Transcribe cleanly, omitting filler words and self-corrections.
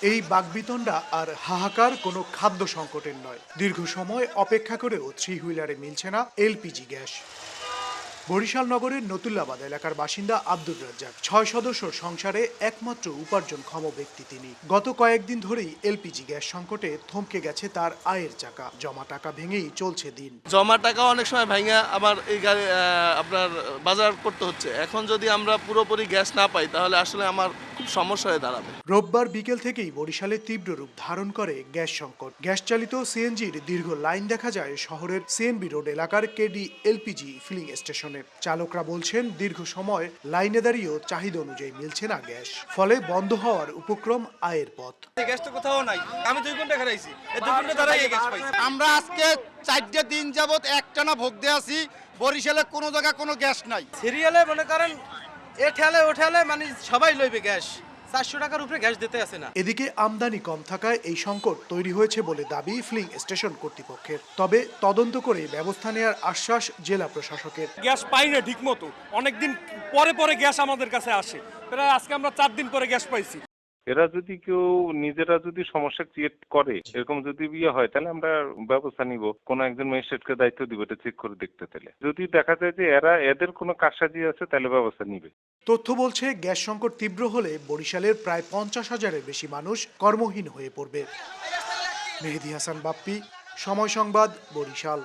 এই বাকবিতণ্ডা আর হাহাকার কোনো খাদ্য সংকটের নয়। দীর্ঘ সময় অপেক্ষা করেও থ্রি হুইলারে মিলছে না এলপিজি গ্যাস। বরিশাল নগরের নতুল্লাবাদ এলাকার বাসিন্দা আব্দুর রাজ্জাক ৬ সদস্য সংসারে একমাত্র উপার্জনক্ষম ব্যক্তি তিনি। গত কয়েকদিন ধরেই এলপিজি গ্যাস সংকটে থমকে গেছে তার আয়ের চাকা। জমা টাকা ভেঙেই চলছে দিন। জমা টাকা অনেক সময় ভাঙা আমার এই গাড়ি আপনার বাজার করতে হচ্ছে। এখন যদি আমরা পুরোপুরি গ্যাস না পাই তাহলে আসলে আমার খুব সমস্যা হয়ে দাঁড়াবে। রোববার বিকেল থেকেই বরিশালে তীব্র রূপ ধারণ করে গ্যাস সংকট। গ্যাস চালিত সিএনজির দীর্ঘ লাইন দেখা যায় শহরের সিএনবি রোড এলাকার কেডি এলপিজি ফিলিং স্টেশনে। চালকরা বলছেন দীর্ঘ সময় লাইনে দাঁড়িয়েও চাহিদা অনুযায়ী মিলছে না গ্যাস, ফলে বন্ধ হওয়ার উপক্রম আয়ের পথ। গ্যাস তো কোথাও নাই, আমি 2 ঘন্টা খারাইছি, এই 2 ঘন্টা দাঁড়াই গ্যাস পাইছি। আমরা আজকে 4 দিন যাবত একটানা ভোগ দিয়ে আছি। বরিশালে কোনো জায়গায় কোনো গ্যাস নাই। সিরিয়ালে মনে করেন এ ঠেলে ও ঠেলে মানে সবাই লইবে গ্যাস, 400 টাকার উপরে গ্যাস দিতে আসে না। এদিকে আমদানি কম থাকায় এই সংকট তৈরি হয়েছে বলে দাবি ফিলিং স্টেশন কর্তৃপক্ষের। তবে তদন্ত করে ব্যবস্থা নেওয়ার আশ্বাস জেলা প্রশাসকের। গ্যাস পাই না ঠিক মতো, অনেকদিন পরে পরে গ্যাস আমাদের কাছে আসে। প্রায় আজকে আমরা 4 দিন পরে গ্যাস পাইছি। এরা যদি কেউ নিজেরা যদি সমস্যা ক্রিয়েট করে, এরকম যদি বিয়ে হয়, তাহলে আমরা ব্যবস্থা নিব। কোনো একজন ম্যাজিস্ট্রেটকে দায়িত্ব দিব এটা চেক করে দেখতে। তাহলে যদি দেখা যায় যে এদের কোনো কারসাজি আছে, তাহলে ব্যবস্থা নিবে। তথ্য বলছে গ্যাস সংকট তীব্র হলে বরিশালের প্রায় 50,000-এর বেশি মানুষ কর্মহীন হয়ে পড়বে। মেহেদী হাসান বাপ্পি, সময় সংবাদ, বরিশাল।